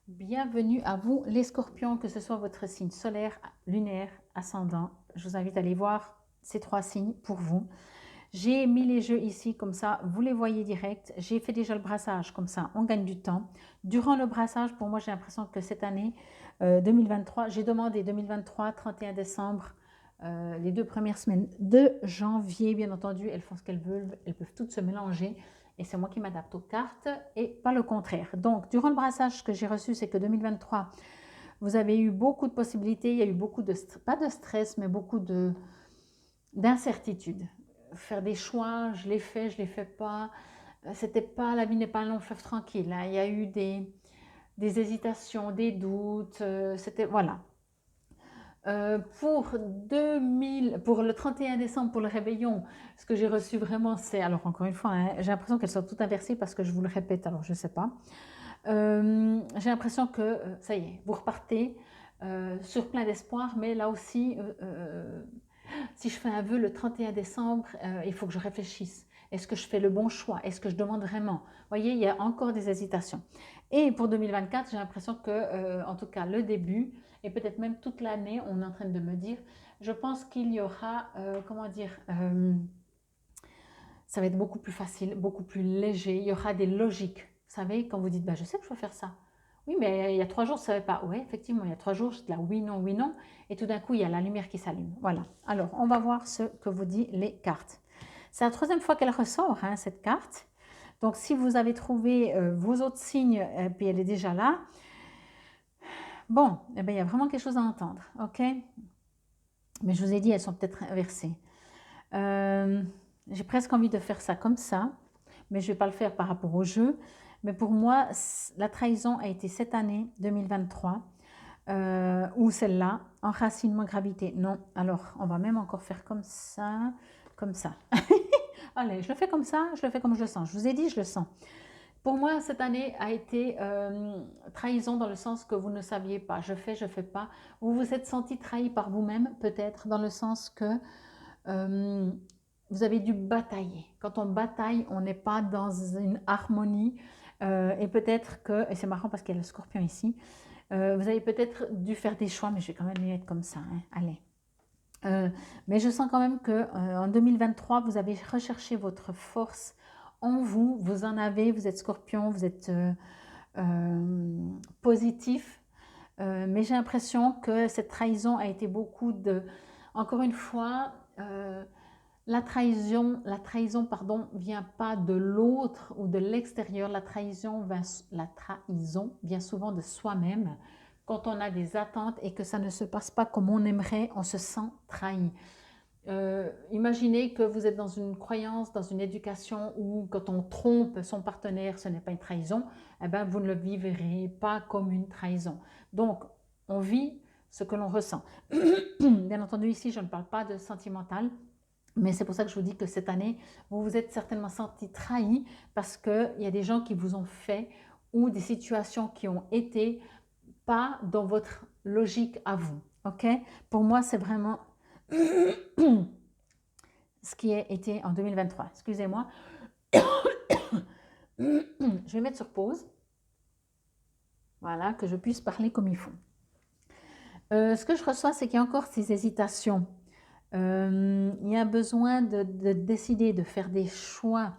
Bienvenue à vous les scorpions, que ce soit votre signe solaire, lunaire, ascendant. Je vous invite à aller voir ces trois signes pour vous. J'ai mis les jeux ici comme ça, vous les voyez direct. J'ai fait déjà le brassage comme ça, on gagne du temps. Durant le brassage, pour moi, j'ai l'impression que cette année 2023, j'ai demandé 2023, 31 décembre, les 2 premières semaines de janvier, bien entendu, elles font ce qu'elles veulent, elles peuvent toutes se mélanger et c'est moi qui m'adapte aux cartes et pas le contraire. Donc, durant le brassage, ce que j'ai reçu, c'est que 2023, vous avez eu beaucoup de possibilités, il y a eu beaucoup de, pas de stress, mais beaucoup d'incertitude. Faire des choix, je l'ai fait, je ne l'ai fait pas. C'était pas, la vie n'est pas un long fleuve tranquille, hein. Il y a eu des hésitations, des doutes, c'était, voilà. Pour le 31 décembre, pour le réveillon, ce que j'ai reçu vraiment, c'est, alors encore une fois, hein, j'ai l'impression qu'elles sont toutes inversées parce que je vous le répète, alors je ne sais pas. J'ai l'impression que, ça y est, vous repartez sur plein d'espoir, mais là aussi, si je fais un vœu le 31 décembre, il faut que je réfléchisse. Est-ce que je fais le bon choix? Est-ce que je demande vraiment? Vous voyez, il y a encore des hésitations. Et pour 2024, j'ai l'impression que, en tout cas, le début, et peut-être même toute l'année, on est en train de me dire, je pense qu'il y aura, comment dire, ça va être beaucoup plus facile, beaucoup plus léger, il y aura des logiques. Vous savez, quand vous dites, bah, je sais que je dois faire ça. Oui, mais il y a 3 jours, je ne savais pas. Oui, effectivement, il y a 3 jours, j'étais là, oui, non, oui, non. Et tout d'un coup, il y a la lumière qui s'allume. Voilà. Alors, on va voir ce que vous disent les cartes. C'est la troisième fois qu'elle ressort, hein, cette carte. Donc, si vous avez trouvé vos autres signes, puis elle est déjà là, bon, eh bien, il y a vraiment quelque chose à entendre. OK? Mais je vous ai dit, elles sont peut-être inversées. J'ai presque envie de faire ça comme ça, mais je ne vais pas le faire par rapport au jeu. Mais pour moi, la trahison a été cette année 2023, ou celle-là, enracinement, gravité. Non, alors on va même encore faire comme ça, comme ça. Allez, je le fais comme ça, je le fais comme je le sens. Je vous ai dit, je le sens. Pour moi, cette année a été trahison dans le sens que vous ne saviez pas. Je fais, je fais pas. Vous vous êtes senti trahi par vous-même, peut-être, dans le sens que euh, vous avez dû batailler. Quand on bataille, on n'est pas dans une harmonie. Et peut-être que, et c'est marrant parce qu'il y a le scorpion ici, vous avez peut-être dû faire des choix, mais je vais quand même les mettre comme ça, hein. Allez. Mais je sens quand même que en 2023, vous avez recherché votre force en vous. Vous en avez, vous êtes scorpion, vous êtes positif. Mais j'ai l'impression que cette trahison a été beaucoup de... Encore une fois, la trahison, pardon, vient pas de l'autre ou de l'extérieur. La trahison vient souvent de soi-même. Quand on a des attentes et que ça ne se passe pas comme on aimerait, on se sent trahi. Imaginez que vous êtes dans une croyance, dans une éducation où quand on trompe son partenaire, ce n'est pas une trahison, eh ben, vous ne le vivrez pas comme une trahison. Donc, on vit ce que l'on ressent. Bien entendu, ici, je ne parle pas de sentimental, mais c'est pour ça que je vous dis que cette année, vous vous êtes certainement senti trahi parce qu'il y a des gens qui vous ont fait ou des situations qui ont été pas dans votre logique à vous. Ok? Pour moi, c'est vraiment ce qui a été en 2023. Excusez-moi. Je vais mettre sur pause. Voilà, que je puisse parler comme il faut. Ce que je reçois, c'est qu'il y a encore ces hésitations. Il y a besoin de décider, de faire des choix,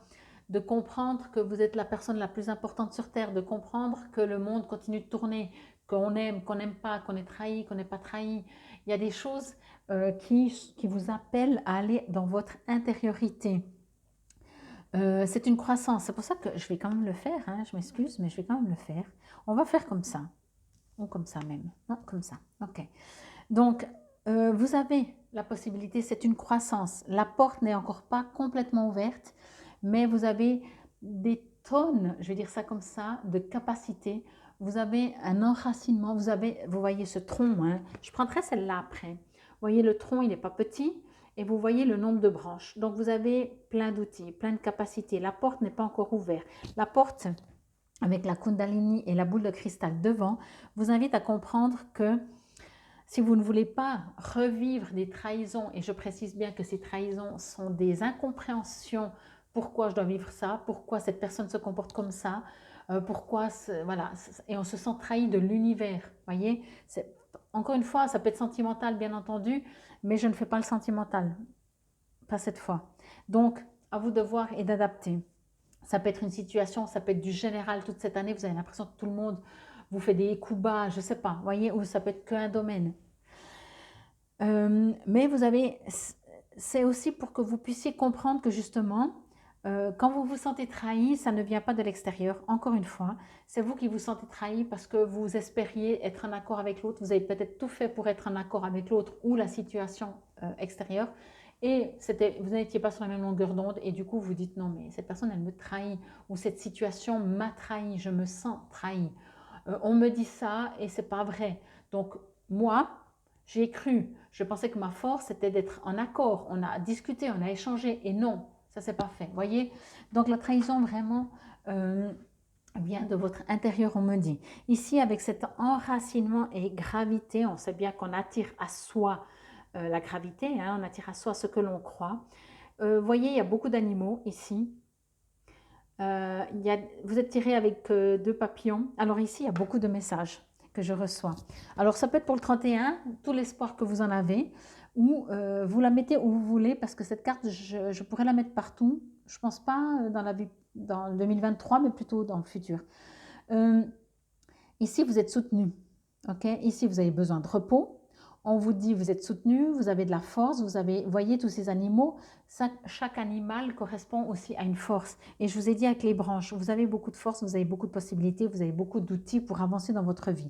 de comprendre que vous êtes la personne la plus importante sur Terre, de comprendre que le monde continue de tourner, qu'on aime, qu'on n'aime pas, qu'on est trahi, qu'on n'est pas trahi. Il y a des choses qui vous appellent à aller dans votre intériorité. C'est une croissance. C'est pour ça que je vais quand même le faire, hein. Je m'excuse, mais je vais quand même le faire. On va faire comme ça. Ou comme ça même. Non, comme ça. OK. Donc, vous avez la possibilité, c'est une croissance. La porte n'est encore pas complètement ouverte, mais vous avez des tonnes, je vais dire ça comme ça, de capacité. Vous avez un enracinement. Vous voyez ce tronc, hein. Je prendrai celle-là après. Vous voyez, le tronc, il n'est pas petit. Et vous voyez le nombre de branches. Donc, vous avez plein d'outils, plein de capacités. La porte n'est pas encore ouverte. La porte, avec la Kundalini et la boule de cristal devant, vous invite à comprendre que si vous ne voulez pas revivre des trahisons, et je précise bien que ces trahisons sont des incompréhensions, pourquoi je dois vivre ça, pourquoi cette personne se comporte comme ça, pourquoi, voilà, et on se sent trahi de l'univers, voyez. Encore une fois, ça peut être sentimental, bien entendu, mais je ne fais pas le sentimental, pas cette fois. Donc, à vous de voir et d'adapter. Ça peut être une situation, ça peut être du général toute cette année, vous avez l'impression que tout le monde vous fait des coups bas, je ne sais pas, voyez, ou ça peut être qu'un domaine. Mais vous avez, c'est aussi pour que vous puissiez comprendre que justement, quand vous vous sentez trahi, ça ne vient pas de l'extérieur, encore une fois, c'est vous qui vous sentez trahi parce que vous espériez être en accord avec l'autre, vous avez peut-être tout fait pour être en accord avec l'autre ou la situation extérieure, et vous n'étiez pas sur la même longueur d'onde, et du coup vous dites non mais cette personne elle me trahit, ou cette situation m'a trahi, je me sens trahi. On me dit ça et c'est pas vrai. Donc moi, j'ai cru, je pensais que ma force c'était d'être en accord, on a discuté, on a échangé, et non, ça s'est pas fait, voyez. Donc la trahison vraiment vient de votre intérieur, on me dit. Ici, avec cet enracinement et gravité, on sait bien qu'on attire à soi la gravité, hein, on attire à soi ce que l'on croit. Voyez, il y a beaucoup d'animaux ici. Vous êtes tiré avec 2 papillons. Alors ici, il y a beaucoup de messages que je reçois. Alors ça peut être pour le 31, tout l'espoir que vous en avez, ou vous la mettez où vous voulez, parce que cette carte, je pourrais la mettre partout. Je ne pense pas dans la vie, dans 2023, mais plutôt dans le futur. Ici, vous êtes soutenu. Okay? Ici, vous avez besoin de repos. On vous dit, vous êtes soutenu, vous avez de la force, voyez tous ces animaux, chaque animal correspond aussi à une force. Et je vous ai dit avec les branches, vous avez beaucoup de force, vous avez beaucoup de possibilités, vous avez beaucoup d'outils pour avancer dans votre vie.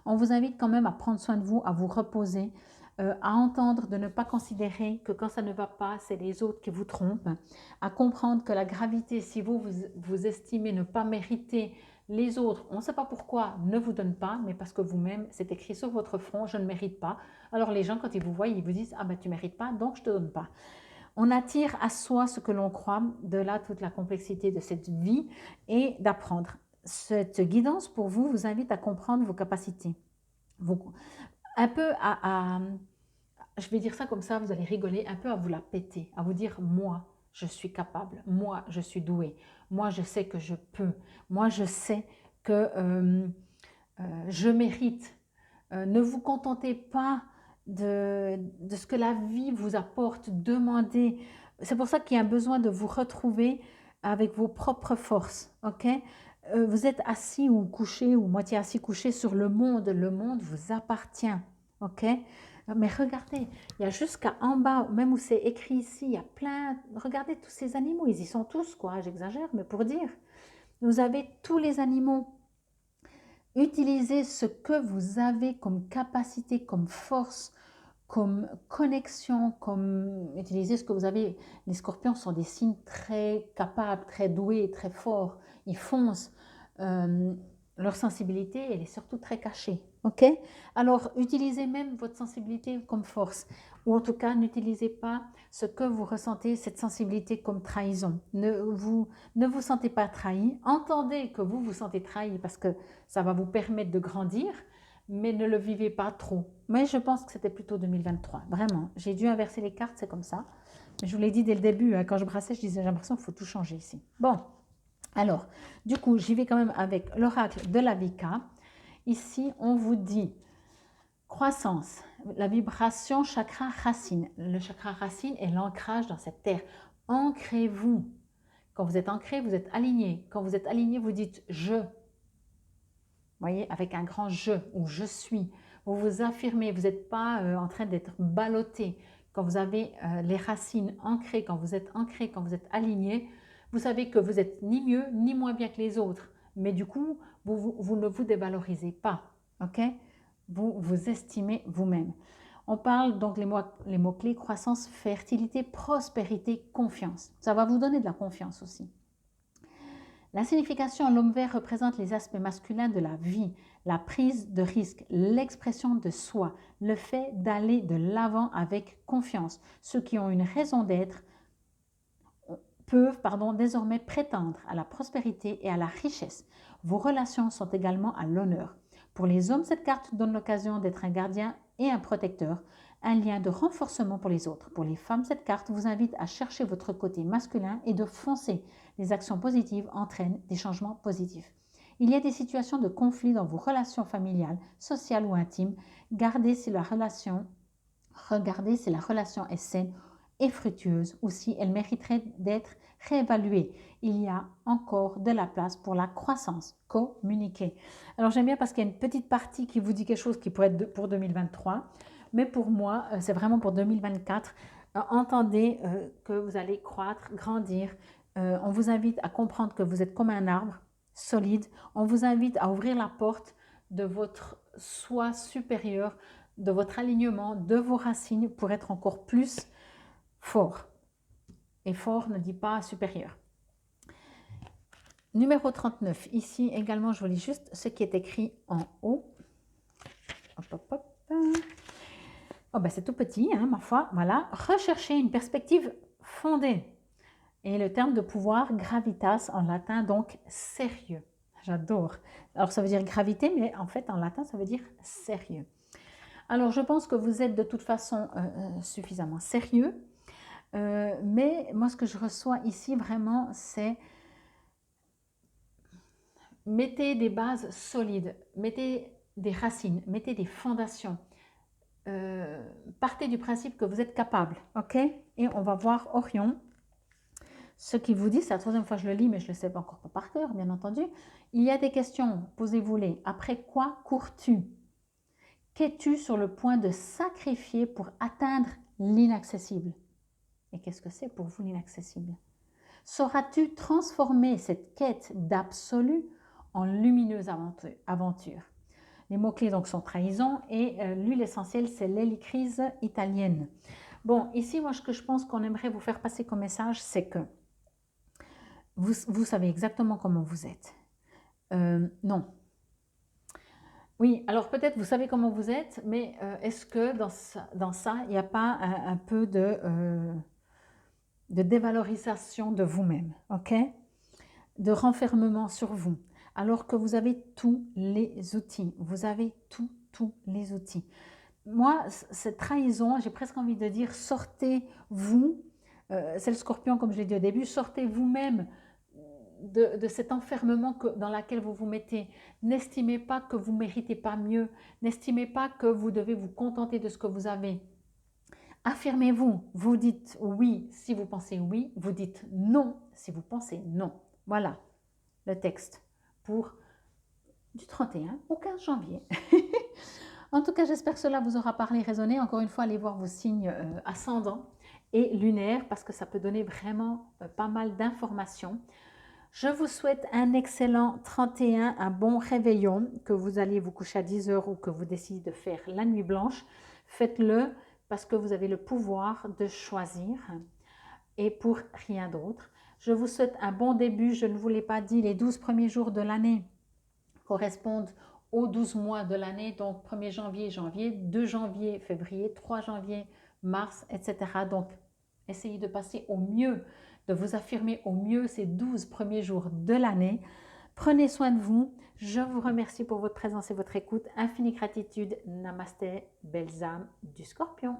On vous invite quand même à prendre soin de vous, à vous reposer, à entendre, de ne pas considérer que quand ça ne va pas, c'est les autres qui vous trompent, à comprendre que la gravité, si vous estimez ne pas mériter les autres, on ne sait pas pourquoi, ne vous donnent pas, mais parce que vous-même, c'est écrit sur votre front, je ne mérite pas. Alors les gens, quand ils vous voient, ils vous disent, ah ben tu ne mérites pas, donc je ne te donne pas. On attire à soi ce que l'on croit, de là toute la complexité de cette vie, et d'apprendre. Cette guidance pour vous vous invite à comprendre vos capacités. Un peu je vais dire ça comme ça, vous allez rigoler, un peu à vous la péter, à vous dire, moi, je suis capable, moi, je suis douée, moi, je sais que je peux, moi, je sais que je mérite. Ne vous contentez pas de ce que la vie vous apporte, demandez. C'est pour ça qu'il y a besoin de vous retrouver avec vos propres forces, ok? Vous êtes assis ou couché ou moitié assis couché sur le monde vous appartient, ok? Mais regardez, il y a jusqu'à en bas, même où c'est écrit ici, il y a plein, regardez tous ces animaux, ils y sont tous, quoi, j'exagère, mais pour dire, vous avez tous les animaux. Utilisez ce que vous avez comme capacité, comme force, comme connexion, utilisez ce que vous avez. Les scorpions sont des signes très capables, très doués, très forts. Ils foncent. Leur sensibilité, elle est surtout très cachée. Ok? Alors, utilisez même votre sensibilité comme force. Ou en tout cas, n'utilisez pas ce que vous ressentez, cette sensibilité, comme trahison. Ne vous sentez pas trahi. Entendez que vous vous sentez trahi parce que ça va vous permettre de grandir, mais ne le vivez pas trop. Mais je pense que c'était plutôt 2023, vraiment. J'ai dû inverser les cartes, c'est comme ça. Mais je vous l'ai dit dès le début, hein, quand je brassais, je disais, j'ai l'impression qu'il faut tout changer ici. Bon, alors, du coup, j'y vais quand même avec l'oracle de la Vika. Ici, on vous dit croissance, la vibration chakra racine. Le chakra racine est l'ancrage dans cette terre. Ancrez-vous. Quand vous êtes ancré, vous êtes aligné. Quand vous êtes aligné, vous dites « je ». Voyez, avec un grand « je » ou « je suis ». Vous vous affirmez, vous n'êtes pas en train d'être ballotté. Quand vous avez les racines ancrées, quand vous êtes ancré, quand vous êtes aligné, vous savez que vous êtes ni mieux ni moins bien que les autres. Mais du coup, vous ne vous dévalorisez pas. Ok? Vous vous estimez vous-même. On parle donc les mots-clés croissance, fertilité, prospérité, confiance. Ça va vous donner de la confiance aussi. La signification, l'homme vert représente les aspects masculins de la vie, la prise de risque, l'expression de soi, le fait d'aller de l'avant avec confiance. Ceux qui ont une raison d'être peuvent désormais prétendre à la prospérité et à la richesse. Vos relations sont également à l'honneur. Pour les hommes, cette carte donne l'occasion d'être un gardien et un protecteur, un lien de renforcement pour les autres. Pour les femmes, cette carte vous invite à chercher votre côté masculin et de foncer. Les actions positives entraînent des changements positifs. Il y a des situations de conflit dans vos relations familiales, sociales ou intimes. Regardez si la relation est saine et fructueuse ou si elle mériterait d'être réévaluée. Il y a encore de la place pour la croissance. Communiquer. Alors j'aime bien parce qu'il y a une petite partie qui vous dit quelque chose qui pourrait être pour 2023, mais pour moi, c'est vraiment pour 2024. Entendez que vous allez croître, grandir. On vous invite à comprendre que vous êtes comme un arbre solide. On vous invite à ouvrir la porte de votre soi supérieur, de votre alignement, de vos racines pour être encore plus fort. Et fort ne dit pas supérieur. Numéro 39. Ici également, je vous lis juste ce qui est écrit en haut. Hop, hop, hop. Oh, ben c'est tout petit, hein, ma foi. Voilà. Rechercher une perspective fondée. Et le terme de pouvoir, gravitas en latin, donc sérieux. J'adore. Alors ça veut dire gravité, mais en fait en latin ça veut dire sérieux. Alors je pense que vous êtes de toute façon suffisamment sérieux. Mais moi ce que je reçois ici vraiment c'est mettez des bases solides, mettez des racines, mettez des fondations. Partez du principe que vous êtes capable, ok? Et on va voir Orion. Ce qui vous dit, c'est la troisième fois que je le lis, mais je ne le sais pas encore pas par cœur, bien entendu. Il y a des questions, posez-vous-les. Après quoi cours-tu? Qu'es-tu sur le point de sacrifier pour atteindre l'inaccessible? Et qu'est-ce que c'est pour vous l'inaccessible? Sauras-tu transformer cette quête d'absolu en lumineuse aventure? Les mots-clés donc sont trahison et l'huile essentielle, c'est l'hélicryse italienne. Bon, ici, moi, ce que je pense qu'on aimerait vous faire passer comme message, c'est que vous savez exactement comment vous êtes. Non. Oui, alors peut-être vous savez comment vous êtes, mais est-ce que dans ça, il n'y a pas un peu de dévalorisation de vous-même, ok? De renfermement sur vous, alors que vous avez tous les outils. Vous avez tous les outils. Moi, cette trahison, j'ai presque envie de dire, sortez-vous, c'est le scorpion comme je l'ai dit au début, sortez vous-même de cet enfermement dans lequel vous vous mettez. N'estimez pas que vous ne méritez pas mieux, n'estimez pas que vous devez vous contenter de ce que vous avez. Affirmez-vous, vous dites oui si vous pensez oui, vous dites non si vous pensez non. Voilà le texte pour du 31 au 15 janvier. En tout cas, j'espère que cela vous aura parlé, résonné. Encore une fois, allez voir vos signes ascendants et lunaires parce que ça peut donner vraiment pas mal d'informations. Je vous souhaite un excellent 31, un bon réveillon, que vous allez vous coucher à 10 h ou que vous décidez de faire la nuit blanche. Faites-le parce que vous avez le pouvoir de choisir et pour rien d'autre. Je vous souhaite un bon début. Je ne vous l'ai pas dit, les 12 premiers jours de l'année correspondent aux 12 mois de l'année, donc 1er janvier, 2 janvier, février, 3 janvier, mars, etc. Donc, essayez de passer au mieux, de vous affirmer au mieux ces 12 premiers jours de l'année. Prenez soin de vous. Je vous remercie pour votre présence et votre écoute. Infinie gratitude. Namasté, belles âmes du Scorpion.